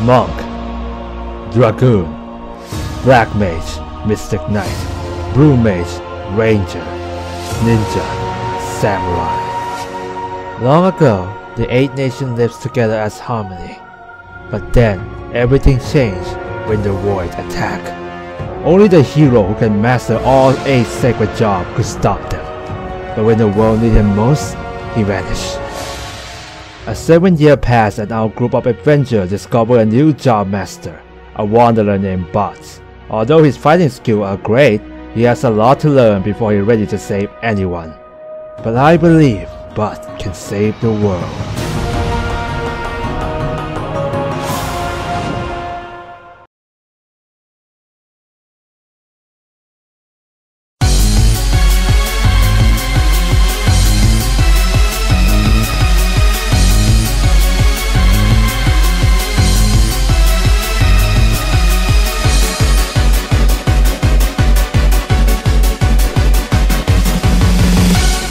Monk, Dragoon, Black Mage, Mystic Knight, Blue Mage, Ranger, Ninja, Samurai. Long ago, the 8 nations lived together as harmony. But then, everything changed when the Void attacked. Only the hero who can master all 8 sacred jobs could stop them. But when the world needed him most, he vanished. A 7-year passed and our group of adventurers discovered a new Geomancer, a wanderer named Bartz. Although his fighting skills are great, he has a lot to learn before he's ready to save anyone. But I believe Bartz can save the world.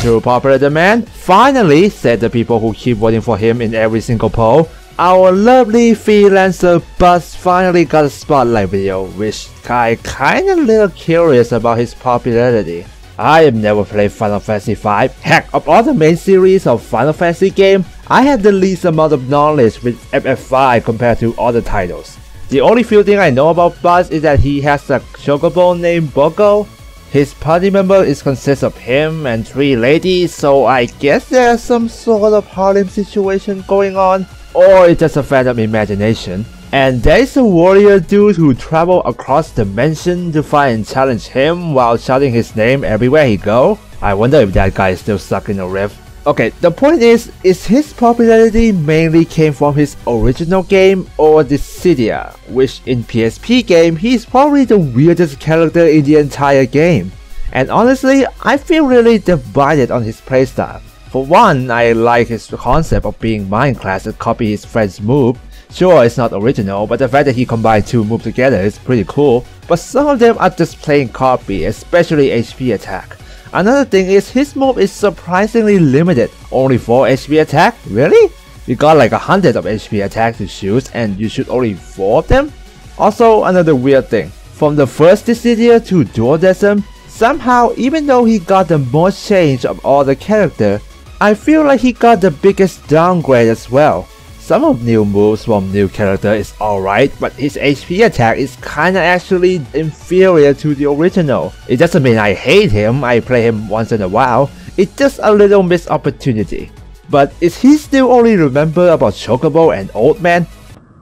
To popular demand, finally, said the people who keep voting for him in every single poll, our lovely freelancer Bartz finally got a spotlight video, which I kinda little curious about his popularity. I have never played Final Fantasy V. Heck, of all the main series of Final Fantasy games, I have the least amount of knowledge with FF5 compared to other titles. The only few things I know about Bartz is that he has a chocobo named Bogo. His party member consists of him and 3 ladies, so I guess there's some sort of harem situation going on, or it's just a phantom imagination. And there's a warrior dude who travels across dimension to find and challenge him while shouting his name everywhere he go. I wonder if that guy is still stuck in a rift. Okay, the point is his popularity mainly came from his original game or Dissidia, which in PSP game he's probably the weirdest character in the entire game. And honestly, I feel really divided on his playstyle. For one, I like his concept of being mind class and copy his friend's move. Sure, it's not original, but the fact that he combined 2 moves together is pretty cool. But some of them are just plain copy, especially HP attack. Another thing is his move is surprisingly limited, only 4 HP attack? Really? You got like 100 of HP attack to shoot and you shoot only 4 of them? Also, another weird thing, from the first Dissidia to Duodecim, somehow even though he got the most change of all the characters, I feel like he got the biggest downgrade as well. Some of new moves from new character is alright, but his HP attack is kinda actually inferior to the original. It doesn't mean I hate him, I play him once in a while, it's just a little missed opportunity. But is he still only remember about Chocobo and Old Man?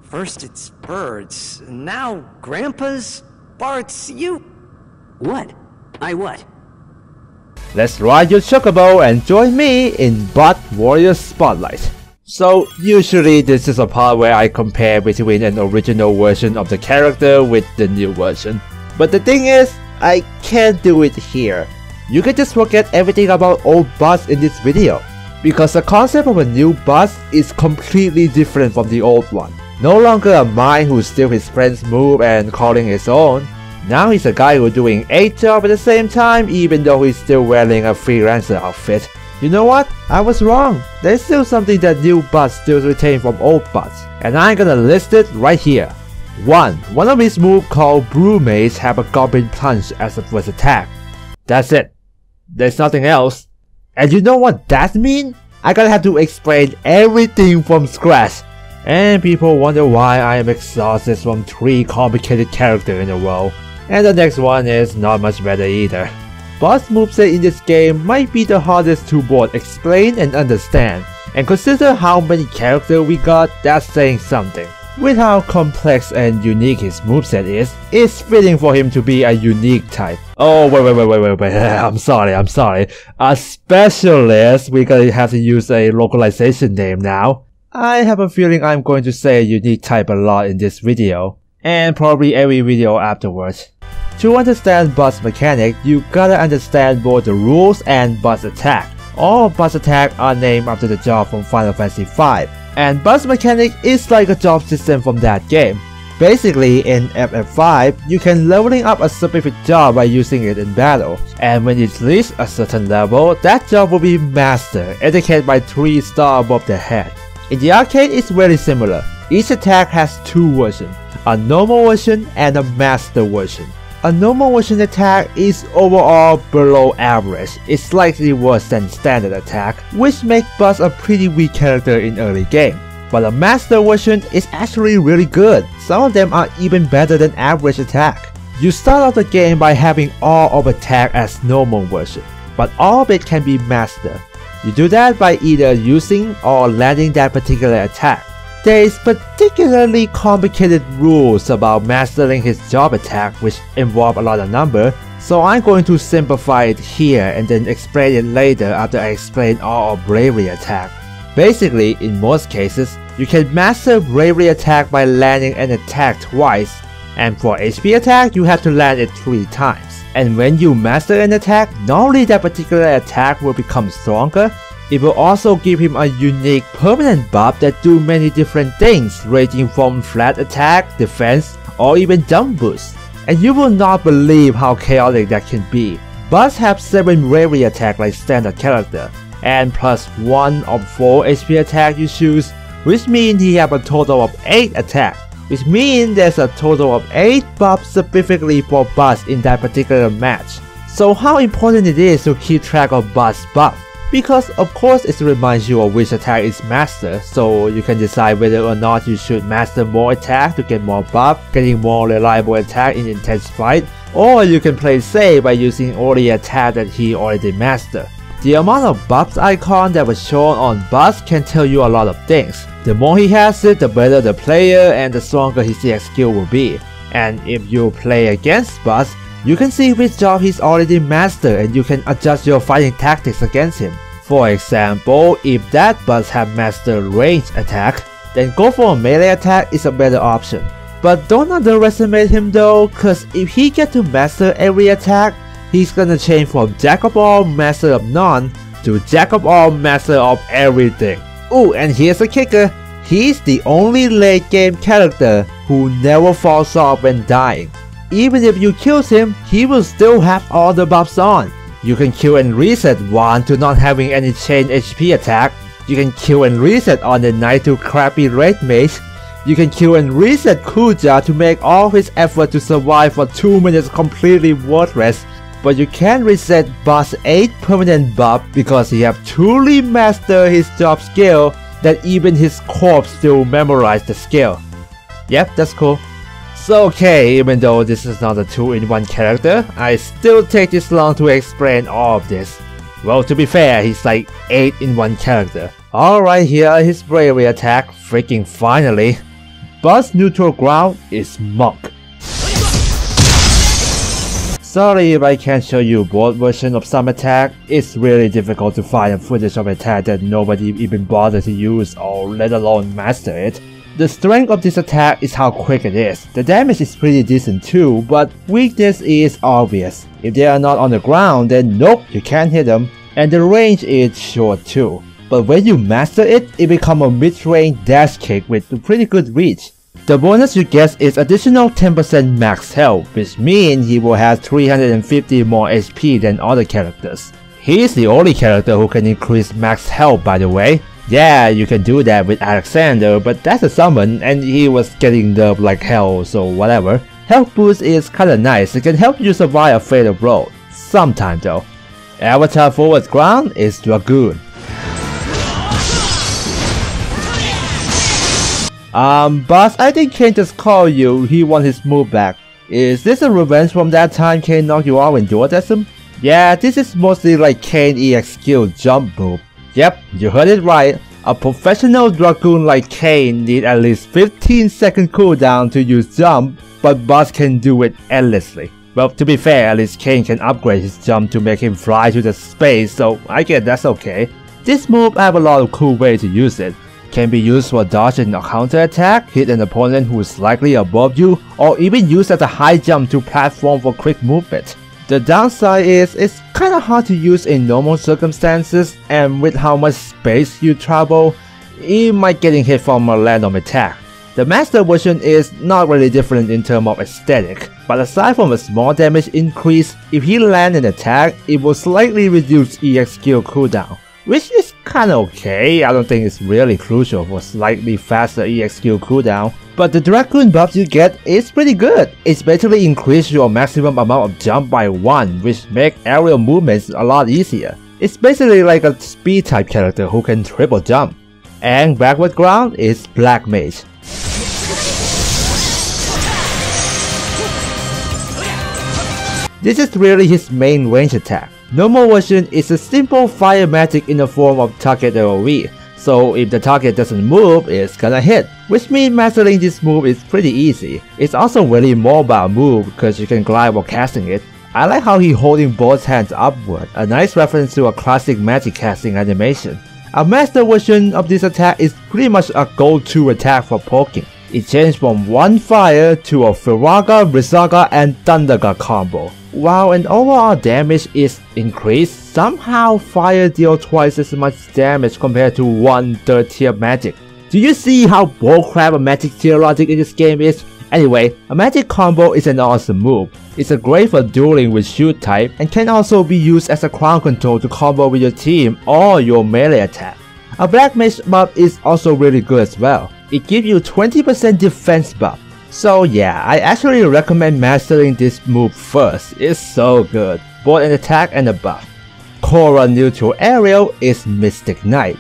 First it's birds, now grandpas? Bartz, you... What? I what? Let's ride your Chocobo and join me in Bartz Warrior Spotlight. So usually this is a part where I compare between an original version of the character with the new version. But the thing is, I can't do it here. You can just forget everything about old Bartz in this video. Because the concept of a new Bartz is completely different from the old one. No longer a mind who steals his friend's move and calling his own. Now he's a guy who's doing 8 jobs at the same time even though he's still wearing a freelancer outfit. You know what? I was wrong. There's still something that new Bartz still retain from old Bartz, and I'm gonna list it right here. 1. One of his moves called Blue Mage have a Goblin Punch as a first attack. That's it. There's nothing else. And you know what that means? I gotta have to explain everything from scratch. And people wonder why I am exhausted from 3 complicated characters in a row. And the next one is not much better either. Bartz moveset in this game might be the hardest to both explain and understand, and consider how many characters we got, that's saying something. With how complex and unique his moveset is, it's fitting for him to be a unique type. Oh wait, I'm sorry. A specialist, we're gonna have to use a localization name now. I have a feeling I'm going to say a unique type a lot in this video, and probably every video afterwards. To understand Bartz mechanic, you gotta understand both the rules and Bartz attack. All Bartz attack are named after the job from Final Fantasy V, and Bartz mechanic is like a job system from that game. Basically, in FF5, you can leveling up a specific job by using it in battle, and when it reaches a certain level, that job will be mastered, indicated by 3 stars above the head. In the arcade, it's very similar. Each attack has two versions, a normal version and a master version. A normal version attack is overall below average. It's slightly worse than standard attack, which makes Bartz a pretty weak character in early game. But a master version is actually really good. Some of them are even better than average attack. You start off the game by having all of attack as normal version, but all of it can be mastered. You do that by either using or landing that particular attack. There is particularly complicated rules about mastering his job attack which involve a lot of number, so I'm going to simplify it here and then explain it later after I explain all of Bravery attack. Basically, in most cases, you can master Bravery attack by landing an attack twice, and for HP attack you have to land it 3 times. And when you master an attack, not only that particular attack will become stronger, it will also give him a unique permanent buff that do many different things ranging from flat attack, defense, or even jump boost. And you will not believe how chaotic that can be. Bartz have 7 Bravery attack like standard character, and plus 1 of 4 HP attack you choose, which means he have a total of 8 attack, which means there's a total of 8 buffs specifically for Bartz in that particular match. So how important it is to keep track of Bartz buff? Because of course it reminds you of which attack is mastered, so you can decide whether or not you should master more attack to get more buff, getting more reliable attack in intense fight, or you can play safe by using only attack that he already mastered. The amount of buffs icon that was shown on Bartz can tell you a lot of things. The more he has it, the better the player and the stronger his CX skill will be. And if you play against Bartz, you can see which job he's already mastered and you can adjust your fighting tactics against him. For example, if that Bartz have mastered range attack, then go for a melee attack is a better option. But don't underestimate him though, cause if he get to master every attack, he's gonna change from jack of all, master of none, to jack of all, master of everything. Ooh, and here's a kicker, he's the only late game character who never falls off when dying. Even if you kill him, he will still have all the buffs on. You can kill and reset one to not having any chain HP attack. You can kill and reset on the night to crappy Red Mage. You can kill and reset Kuja to make all his effort to survive for 2 minutes completely worthless. But you can't reset Bartz 8 permanent buff because he have truly mastered his job skill that even his corpse still memorized the skill. Yep, that's cool. So okay, even though this is not a 2-in-1 character, I still take this long to explain all of this. Well, to be fair, he's like 8-in-1 character. Alright, here are his Bravery attack, freaking finally. Bartz neutral ground is Monk. Sorry if I can't show you both versions of some attack, it's really difficult to find a footage of attack that nobody even bothered to use or let alone master it. The strength of this attack is how quick it is. The damage is pretty decent too, but weakness is obvious. If they are not on the ground, then nope, you can't hit them, and the range is short too. But when you master it, it becomes a mid-range dash kick with pretty good reach. The bonus you get is additional 10% max health, which means he will have 350 more HP than other characters. He is the only character who can increase max health, by the way. Yeah, you can do that with Alexander, but that's a summon and he was getting nerfed like hell, so whatever. Health boost is kinda nice, it can help you survive a fatal blow. Sometime though. Avatar forward ground is Dragoon. Boss, I think Kain just called you, he wants his move back. Is this a revenge from that time Kain knocked you out in Dualism? Yeah, this is mostly like Kain EX skill jump move. Yep, you heard it right. A professional Dragoon like Kain need at least 15-second cooldown to use jump, but Bartz can do it endlessly. Well, to be fair, at least Kain can upgrade his jump to make him fly to the space, so I guess that's okay. This move have a lot of cool ways to use it. Can be used for dodging a counter attack, hit an opponent who is slightly above you, or even used as a high jump to platform for quick movement. The downside is it's kinda hard to use in normal circumstances, and with how much space you travel, you might getting hit from a random attack. The master version is not really different in terms of aesthetic, but aside from a small damage increase, if he land an attack, it will slightly reduce EX skill cooldown, which is kinda okay. I don't think it's really crucial for slightly faster EXQ cooldown. But the Dragoon buff you get is pretty good. It's basically increase your maximum amount of jump by 1, which make aerial movements a lot easier. It's basically like a speed type character who can triple jump. And backward ground is Black Mage. This is really his main range attack. Normal version is a simple fire magic in the form of target AoE, so if the target doesn't move, it's gonna hit, which means mastering this move is pretty easy. It's also really mobile move because you can glide while casting it. I like how he's holding both hands upward, a nice reference to a classic magic casting animation. A master version of this attack is pretty much a go-to attack for poking. It changed from one fire to a Firaga, Brisaga, and Thunderga combo. While an overall damage is increased, somehow fire deals twice as much damage compared to one third tier magic. Do you see how bullcrap a magic tier logic in this game is? Anyway, a magic combo is an awesome move. It's great for dueling with shoot type and can also be used as a crown control to combo with your team or your melee attack. A Black Mage buff is also really good as well. It gives you 20% defense buff. So yeah, I actually recommend mastering this move first. It's so good, both an attack and a buff. Core neutral aerial is Mystic Knight.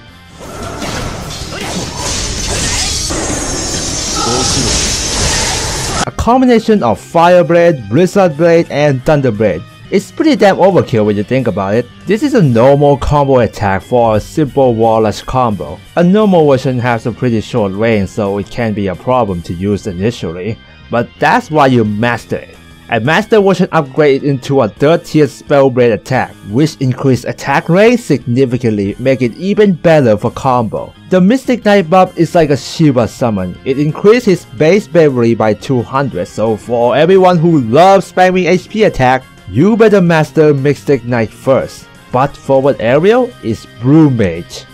A combination of Fire Blade, Blizzard Blade, and Thunder Blade. It's pretty damn overkill when you think about it. This is a normal combo attack for a simple wall rush combo. A normal version has a pretty short range, so it can be a problem to use initially, but that's why you master it. A master version upgrades into a 3rd tier spell blade attack, which increases attack range significantly, making it even better for combo. The Mystic Knight buff is like a Shiva summon. It increases his base bravery by 200, so for everyone who loves spamming HP attack, you better master Mystic Knight first. But forward aerial is Blue Mage.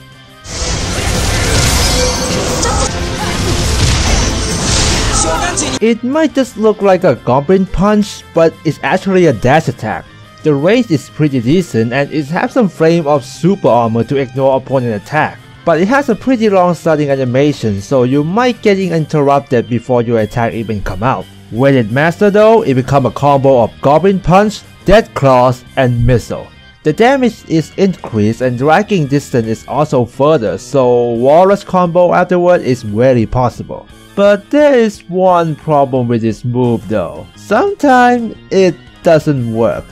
It might just look like a Goblin Punch, but it's actually a dash attack. The range is pretty decent and it has some frame of super armor to ignore opponent attack. But it has a pretty long starting animation, so you might get interrupted before your attack even come out. When it mastered though, it becomes a combo of Goblin Punch, Death Claws, and Missile. The damage is increased and dragging distance is also further, so wall rush combo afterward is very possible. But there is one problem with this move though. Sometimes it doesn't work.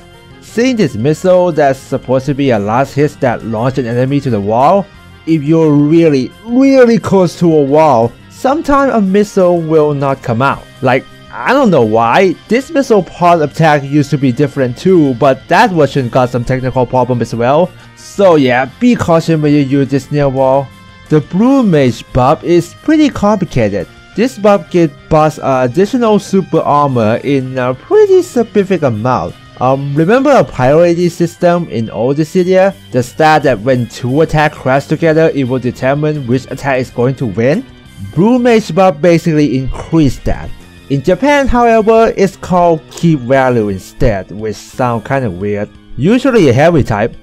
Seeing this missile that's supposed to be a last hit that launch an enemy to the wall, if you're really close to a wall, sometimes a missile will not come out. Like, I don't know why. This missile part attack used to be different too, but that version got some technical problem as well. So yeah, be cautious when you use this near wall. The Blue Mage buff is pretty complicated. This buff gives Bartz additional super armor in a pretty specific amount. Remember a priority system in old Dissidia? The stat that when 2 attacks crash together, it will determine which attack is going to win? Blue Mage buff basically increased that. In Japan, however, it's called keep value instead, which sounds kinda weird. Usually a heavy type,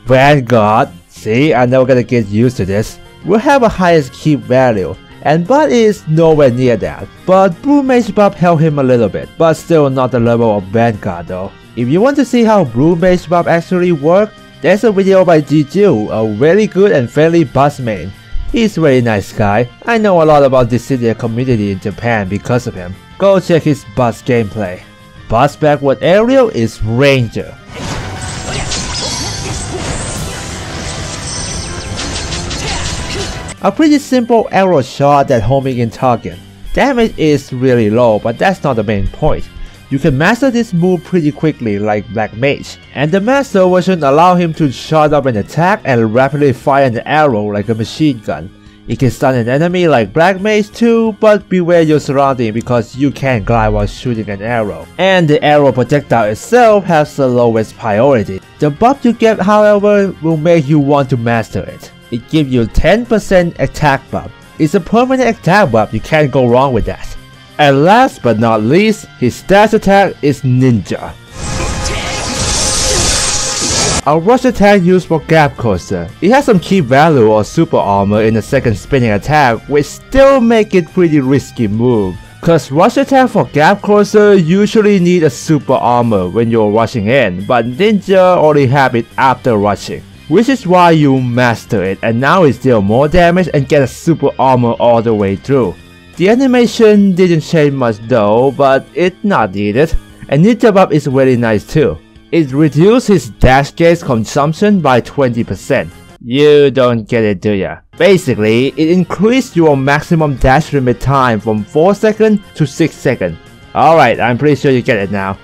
Vanguard, see, I'm never gonna get used to this, will have a highest keep value, and Bud is nowhere near that. But Blue Mage buff helped him a little bit, but still not the level of Vanguard though. If you want to see how Blue Mage buff actually works, there's a video by G-Gill, a very good and friendly Bartz main. He's a very nice guy. I know a lot about the Dissidia community in Japan because of him. Go check his Bartz gameplay. Bartz backward aerial is Ranger. A pretty simple arrow shot that homing in target. Damage is really low, but that's not the main point. You can master this move pretty quickly like Black Mage, and the master version allows him to shot up an attack and rapidly fire an arrow like a machine gun. It can stun an enemy like Black Mage too, but beware your surrounding because you can't glide while shooting an arrow. And the arrow projectile itself has the lowest priority. The buff you get, however, will make you want to master it. It gives you 10% attack buff. It's a permanent attack buff, you can't go wrong with that. And last but not least, his dash attack is Ninja. A rush attack used for Gap Closer. It has some key value or super armor in the second spinning attack, which still make it pretty risky move. Cause rush attack for Gap Closer usually need a super armor when you're rushing in, but Ninja only have it after rushing. Which is why you master it, and now it's deal more damage and get a super armor all the way through. The animation didn't change much though, but it's not needed. And Ninja Buff is really nice too. It reduced his dash gauge consumption by 20%. You don't get it, do ya? Basically, it increased your maximum dash limit time from 4 seconds to 6 seconds. Alright, I'm pretty sure you get it now.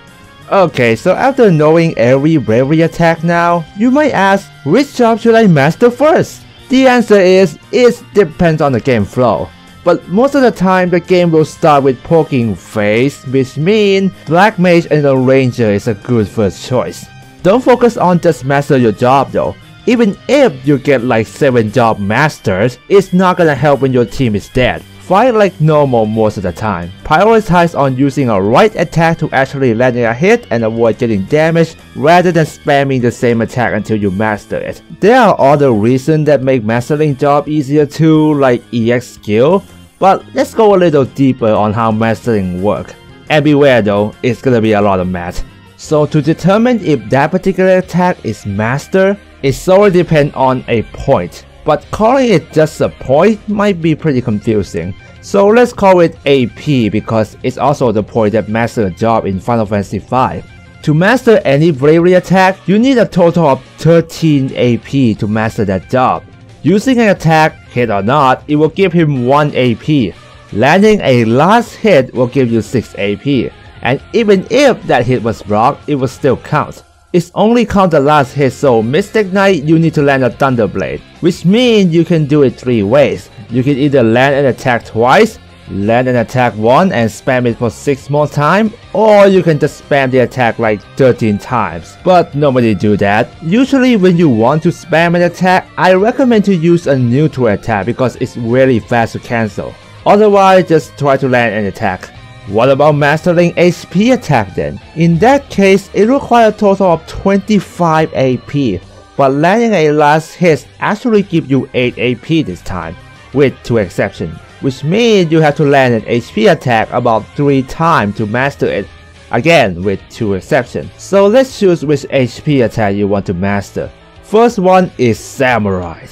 Okay, so after knowing every bravery attack now, you might ask, which job should I master first? The answer is, it depends on the game flow. But most of the time, the game will start with poking face, which means Black Mage and the Ranger is a good first choice. Don't focus on just master your job though. Even if you get like 7 job masters, it's not gonna help when your team is dead. Fight like normal most of the time. Prioritize on using a right attack to actually land a hit and avoid getting damaged rather than spamming the same attack until you master it. There are other reasons that make mastering job easier too, like EX skill, but let's go a little deeper on how mastering works. And beware though, it's gonna be a lot of math. So to determine if that particular attack is master, it solely depends on a point. But calling it just a point might be pretty confusing. So let's call it AP because it's also the point that masters a job in Final Fantasy V. To master any bravery attack, you need a total of 13 AP to master that job. Using an attack, hit or not, it will give him 1 AP. Landing a last hit will give you 6 AP. And even if that hit was blocked, it will still count. It's only count the last hit, so Mystic Knight you need to land a Thunderblade, which means you can do it 3 ways. You can either land an attack twice, land an attack once and spam it for 6 more times, or you can just spam the attack like 13 times. But nobody do that. Usually when you want to spam an attack, I recommend to use a neutral attack because it's really fast to cancel. Otherwise, just try to land an attack. What about mastering HP attack then? In that case, it requires a total of 25 AP, but landing a last hit actually gives you 8 AP this time, with 2 exceptions, which means you have to land an HP attack about 3 times to master it, again with 2 exceptions. So let's choose which HP attack you want to master. First one is Samurai.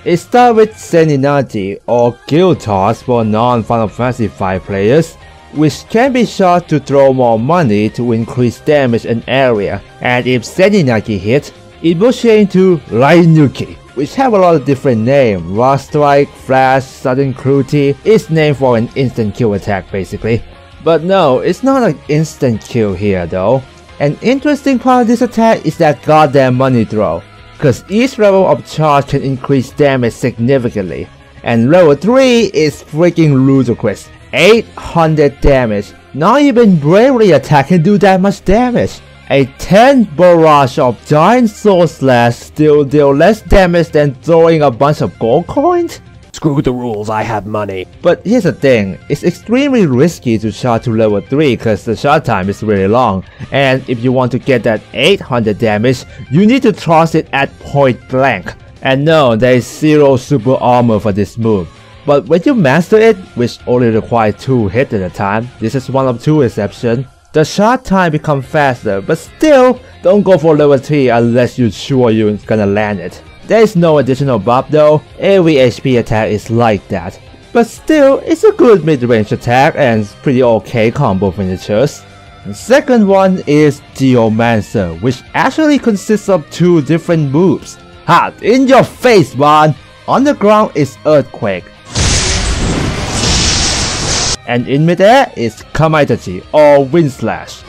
It starts with Seninati or Gill Toss for non-Final Fantasy V players, which can be shot to throw more money to increase damage and area, and if Seninati hits, it will change to Rainuki, which have a lot of different names. Rock Strike, Flash, Sudden Cruelty. It's named for an instant kill attack basically. But no, it's not an instant kill here though. An interesting part of this attack is that goddamn money throw, cause each level of charge can increase damage significantly, and level 3 is freaking ludicrous. 800 damage. Not even bravery attack can do that much damage. A 10 barrage of giant sword slash still deal less damage than throwing a bunch of gold coins? Screw the rules, I have money. But here's the thing, it's extremely risky to shot to level 3 cause the shot time is really long, and if you want to get that 800 damage, you need to toss it at point blank. And no, there is 0 super armor for this move. But when you master it, which only requires 2 hits at a time, this is one of 2 exceptions, the shot time becomes faster, but still, don't go for level 3 unless you're sure you're gonna land it. There is no additional buff though, every HP attack is like that. But still, it's a good mid-range attack and pretty okay combo finishers. The second one is Geomancer, which actually consists of 2 different moves. Ha! In your face, man! On the ground is Earthquake, and in midair is Kamaitachi or Wind Slash.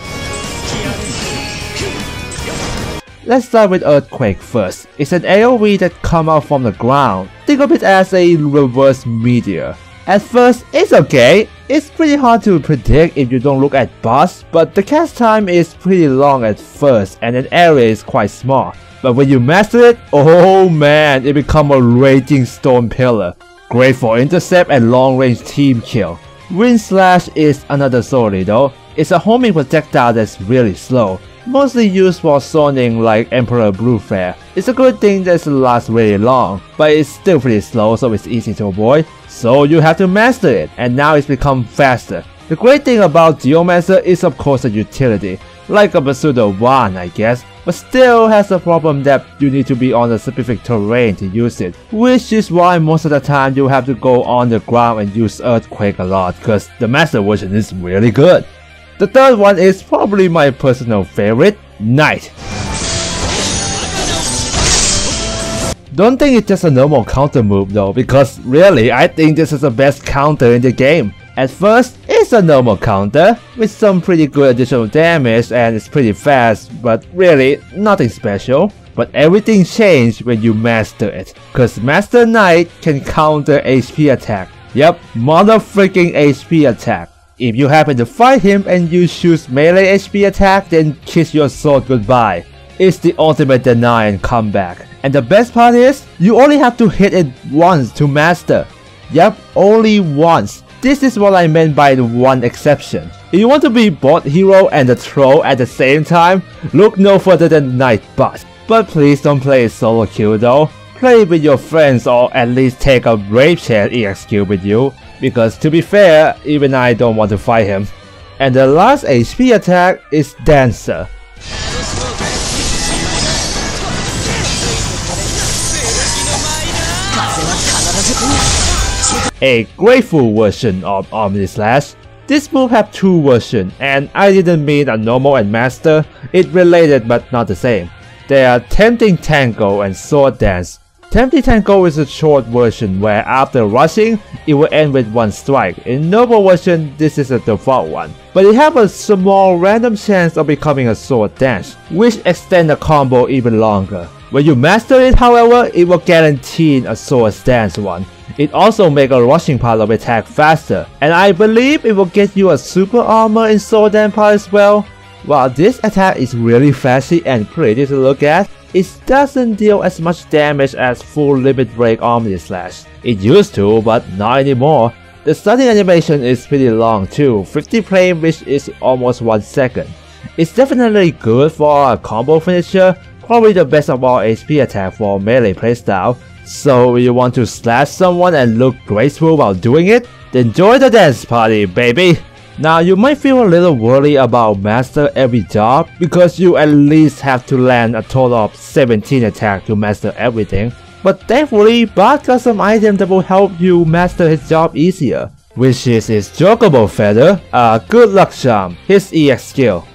Let's start with Earthquake first. It's an AoE that comes out from the ground. Think of it as a reverse meteor. At first, it's okay. It's pretty hard to predict if you don't look at boss, but the cast time is pretty long at first and an area is quite small. But when you master it, oh man, it becomes a raging stone pillar. Great for intercept and long range team kill. Wind Slash is another story though. It's a homing projectile that's really slow, mostly used for zoning like Emperor Bluefair. It's a good thing that it lasts really long, but it's still pretty slow, so it's easy to avoid, so you have to master it, and now it's become faster. The great thing about Geomancer is of course the utility, like a Pseudo Wand I guess, but still has the problem that you need to be on a specific terrain to use it, which is why most of the time you have to go on the ground and use Earthquake a lot, cause the master version is really good. The third one is probably my personal favorite, Knight. Don't think it's just a normal counter move though, because really I think this is the best counter in the game. At first, it's a normal counter, with some pretty good additional damage and it's pretty fast, but really nothing special. But everything changed when you master it, cause Master Knight can counter HP attack. Yep, mother freaking HP attack. If you happen to fight him and you choose melee HP attack, then kiss your sword goodbye. It's the ultimate deny and comeback. And the best part is, you only have to hit it once to master. Yep, only once. This is what I meant by the one exception. If you want to be both hero and a troll at the same time, look no further than Knight Buff. But please don't play it solo queue though. Play it with your friends or at least take a Brave Chance EX queue with you. Because to be fair, even I don't want to fight him. And the last HP attack is Dancer. A grateful version of Omni Slash. This move have two versions, and I didn't mean a normal and master, it related but not the same. They are Tempting Tango and Sword Dance. Tempting Tango is a short version where after rushing, it will end with one strike. In normal version, this is a default one. But it have a small random chance of becoming a Sword Dance, which extend the combo even longer. When you master it however, it will guarantee a Sword Dance one. It also makes a rushing part of attack faster, and I believe it will get you a super armor in Sword Dance part as well. While this attack is really flashy and pretty to look at, it doesn't deal as much damage as full limit break Omni Slash. It used to, but not anymore. The starting animation is pretty long too, 50 frames which is almost 1 second. It's definitely good for a combo finisher, probably the best of all HP attack for melee playstyle. So if you want to slash someone and look graceful while doing it, then join the dance party baby! Now you might feel a little worried about master every job because you at least have to land a total of 17 attacks to master everything. But thankfully, Bartz got some items that will help you master his job easier, which is his Joggable Feather, a good luck charm, his EX skill.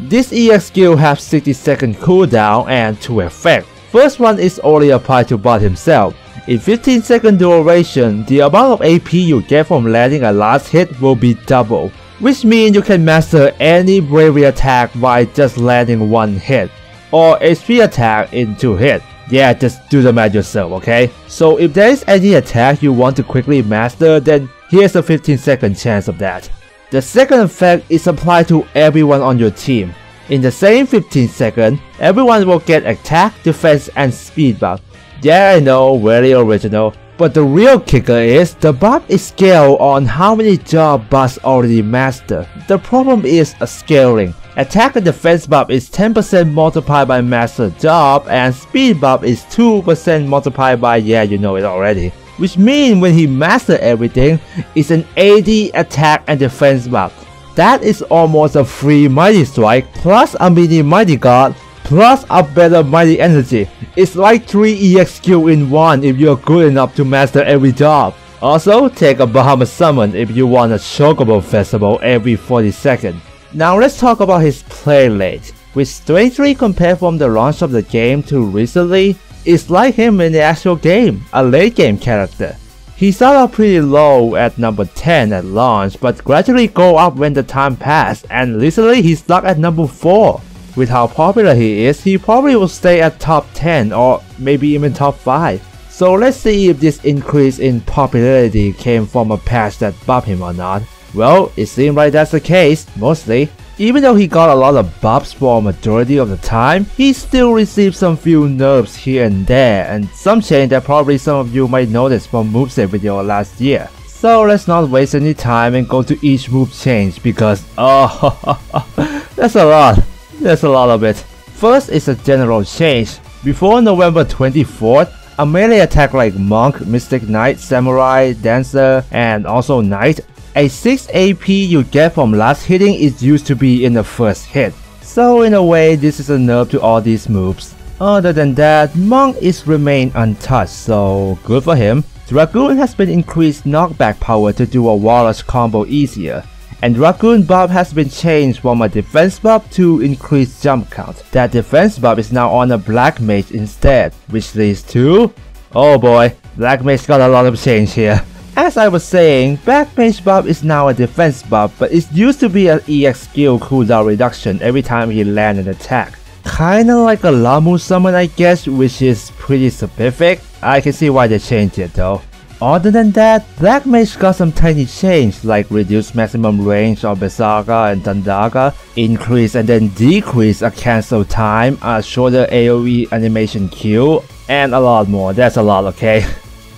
This EX skill has 60-second cooldown and 2 effects. First one is only applied to Bartz himself. In 15-second duration, the amount of AP you get from landing a last hit will be double, which means you can master any bravery attack by just landing one hit, or HP attack in 2 hits. Yeah, just do the math yourself, okay? So if there is any attack you want to quickly master, then here's a 15-second chance of that. The second effect is applied to everyone on your team. In the same 15 seconds, everyone will get attack, defense, and speed buff. Yeah, I know, very original. But the real kicker is, the buff is scaled on how many jobs Bartz already mastered. The problem is a scaling. Attack and defense buff is 10% multiplied by master job, and speed buff is 2% multiplied by, yeah, you know it already. Which means when he masters everything, it's an 80 attack and defense buff. That is almost a free Mighty Strike, plus a mini Mighty Guard, plus a better Mighty Energy. It's like 3 EX skill in one if you're good enough to master every job. Also, take a Bahamut Summon if you want a Chocobo Festival every 40 seconds. Now let's talk about his play rate. With Strength 3 compared from the launch of the game to recently, it's like him in the actual game, a late game character. He started out pretty low at number 10 at launch, but gradually go up when the time passed, and recently he's stuck at number 4. With how popular he is, he probably will stay at top 10 or maybe even top 5. So let's see if this increase in popularity came from a patch that buffed him or not. Well, it seems like that's the case, mostly. Even though he got a lot of buffs for a majority of the time, he still received some few nerfs here and there, and some change that probably some of you might notice from moveset video last year. So let's not waste any time and go to each move change because that's a lot. There's a lot of it. First is a general change. Before November 24th, a melee attack like Monk, Mystic Knight, Samurai, Dancer, and also Knight, a 6 AP you get from last hitting is used to be in the first hit. So in a way, this is a nerf to all these moves. Other than that, Monk is remain untouched, so good for him. Dragoon has been increased knockback power to do a Warlord's combo easier. And Dragoon buff has been changed from a defense buff to increased jump count. That defense buff is now on a Black Mage instead, which leads to... oh boy, Black Mage got a lot of change here. As I was saying, Black Mage buff is now a defense buff, but it used to be an EX skill cooldown reduction every time he land an attack. Kinda like a Lamu summon I guess, which is pretty specific. I can see why they changed it though. Other than that, Black Mage got some tiny change like reduce maximum range of Berserker and Thundaga, increase and then decrease a cancel time, a shorter AoE animation queue, and a lot more. That's a lot, okay?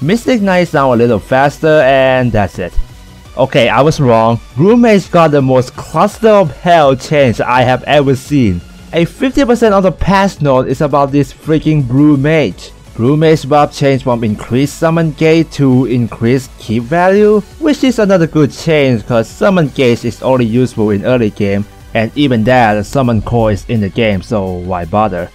Mystic Knight is now a little faster and that's it. Okay, I was wrong. Blue Mage got the most cluster of hell change I have ever seen. A 50% of the patch note is about this freaking Blue Mage. Blue Mage buff changed from increased summon gauge to increased keep value, which is another good change cause summon gauge is only useful in early game, and even that the summon core is in the game, so why bother.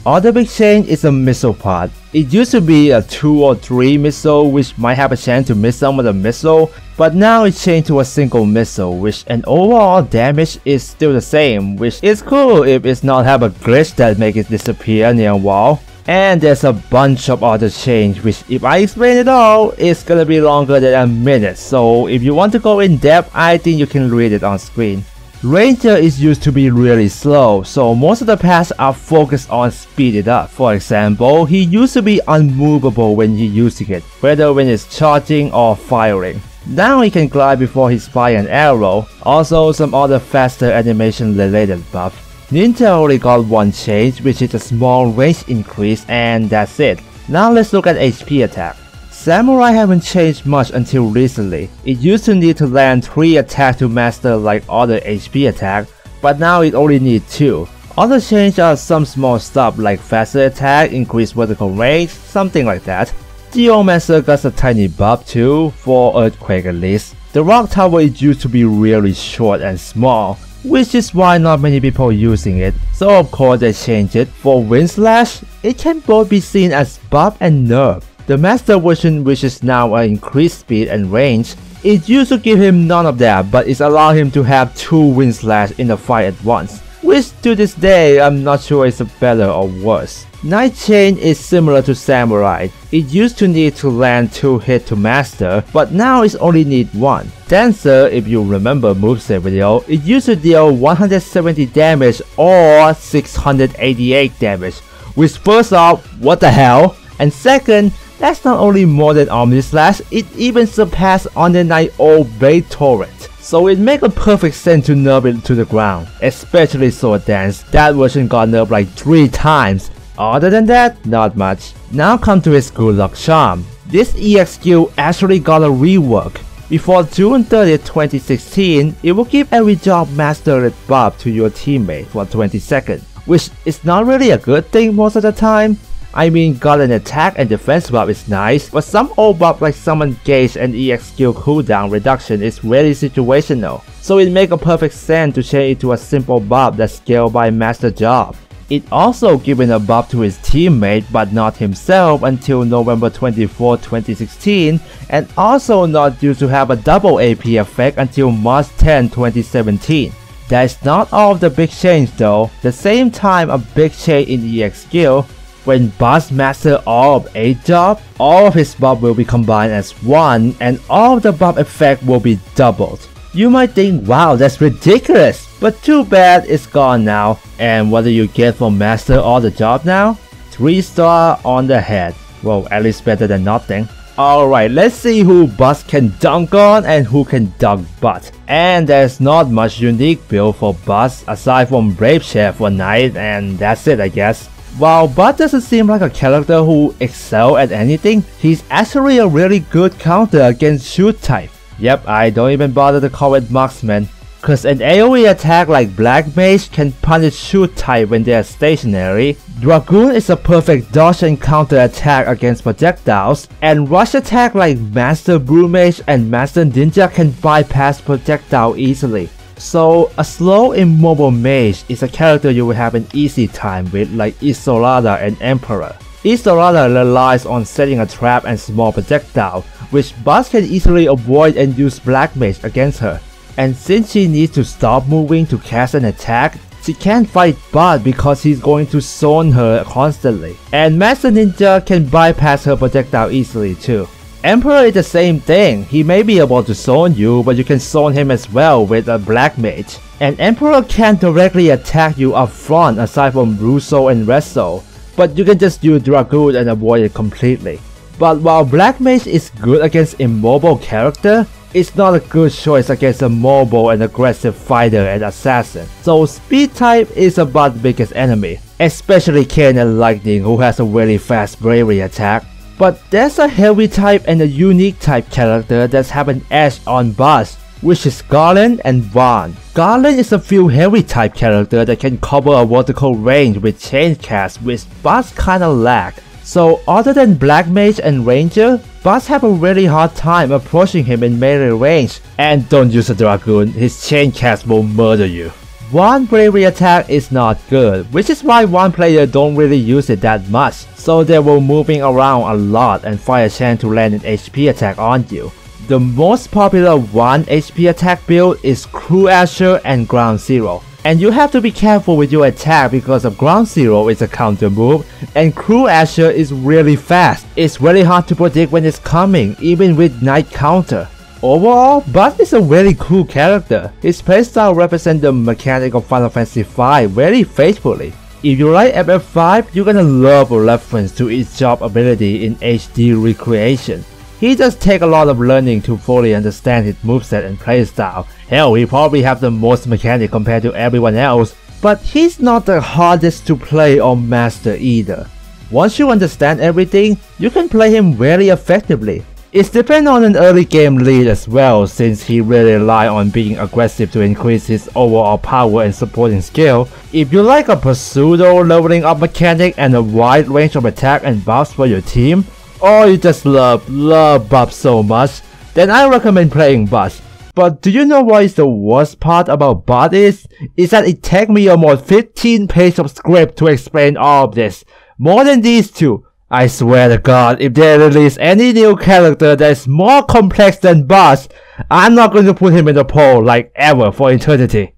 Other big change is a missile pod. It used to be a 2 or 3 missile which might have a chance to miss some of the missile, but now it's changed to a single missile, which an overall damage is still the same, which is cool if it's not have a glitch that make it disappear near a wall. And there's a bunch of other change which if I explain it all, it's gonna be longer than a minute, so if you want to go in depth, I think you can read it on screen. Ranger is used to be really slow, so most of the paths are focused on speed it up. For example, he used to be unmovable when you're using it, whether when it's charging or firing. Now he can glide before he fire an arrow, also some other faster animation related buff. Ninja only got one change, which is a small range increase, and that's it. Now let's look at HP attack. Samurai haven't changed much until recently. It used to need to land 3 attacks to master like other HP attack, but now it only needs 2. Other changes are some small stuff like faster attack, increased vertical range, something like that. Geomancer got a tiny buff too, for Earthquake at least. The rock tower is used to be really short and small, which is why not many people are using it, so of course they changed it. For Wind Slash, it can both be seen as buff and nerf. The master version, which is now an increased speed and range, it used to give him none of that, but it allowed him to have 2 Wind Slash in the fight at once, which to this day I'm not sure is better or worse. Night Chain is similar to Samurai. It used to need to land 2 hits to master, but now it only needs 1. Dancer, if you remember moveset video, it used to deal 170 damage or 688 damage, which first off, what the hell? And second, that's not only more than Omnislash, it even surpassed Undead Knight or Blade Torrent. So it makes a perfect sense to nerf it to the ground, especially Sword Dance. That version got nerfed like 3 times. Other than that, not much. Now come to his Good Luck Charm. This EX skill actually got a rework. Before June 30th, 2016, it will give every job mastered buff to your teammate for 20 seconds, which is not really a good thing most of the time. I mean, got an attack and defense buff is nice, but some old buff like summon gauge and EX skill cooldown reduction is really situational, so it makes a perfect sense to change it to a simple buff that's scaled by master job. It also given a buff to his teammate but not himself until November 24, 2016, and also not due to have a double AP effect until March 10, 2017. That's not all of the big change though. The same time a big change in EX skill. When Bartz master all of 8 jobs, all of his buff will be combined as 1 and all of the buff effect will be doubled. You might think, wow, that's ridiculous, but too bad it's gone now. And what do you get from master all the job now? 3-star on the head. Well, at least better than nothing. Alright, let's see who Bartz can dunk on and who can dunk butt. And there's not much unique build for Bartz aside from Brave Chef for Knight, and that's it I guess. While Bartz doesn't seem like a character who excels at anything, he's actually a really good counter against shoot type. Yep, I don't even bother to call it marksman, cause an AoE attack like Black Mage can punish shoot type when they are stationary. Dragoon is a perfect dodge and counter attack against projectiles, and rush attack like Master Blue Mage and Master Ninja can bypass projectile easily. So a slow immobile mage is a character you will have an easy time with, like Isolada and Emperor. Isolada relies on setting a trap and small projectile, which Bartz can easily avoid and use Black Mage against her. And since she needs to stop moving to cast an attack, she can't fight Bartz because he's going to zone her constantly. And Master Ninja can bypass her projectile easily too. Emperor is the same thing, he may be able to zone you, but you can zone him as well with a Black Mage. And Emperor can't directly attack you up front aside from Russo and Reso, but you can just use Dragoon and avoid it completely. But while Black Mage is good against immobile character, it's not a good choice against a mobile and aggressive fighter and assassin. So speed type is about the biggest enemy, especially Kain and Lightning, who has a really fast bravery attack. But there's a heavy type and a unique type character that have an edge on Bartz, which is Garland and Vaughn. Garland is a few heavy type character that can cover a vertical range with chain cast, which Bartz kinda lack. So other than Black Mage and Ranger, Bartz have a really hard time approaching him in melee range. And don't use a Dragoon, his chain cast will murder you. One bravery attack is not good, which is why one player don't really use it that much, so they will moving around a lot and find a chance to land an HP attack on you. The most popular 1 HP attack build is Crew Asher and Ground Zero. And you have to be careful with your attack because of Ground Zero is a counter move, and Crew Asher is really fast. It's really hard to predict when it's coming, even with Night Counter. Overall, Bartz is a really cool character. His playstyle represents the mechanic of Final Fantasy V very faithfully. If you like FF5, you're gonna love a reference to its job ability in HD recreation. He does take a lot of learning to fully understand his moveset and playstyle. Hell, he probably have the most mechanic compared to everyone else, but he's not the hardest to play or master either. Once you understand everything, you can play him very effectively. It's depend on an early game lead as well, since he really rely on being aggressive to increase his overall power and supporting skill. If you like a pseudo leveling up mechanic and a wide range of attack and buffs for your team, or you just love buffs so much, then I recommend playing Bartz. But do you know what is the worst part about Bartz is that it takes me almost 15 pages of script to explain all of this. More than these two. I swear to God, if they release any new character that is more complex than Bartz, I'm not going to put him in the poll like ever for eternity.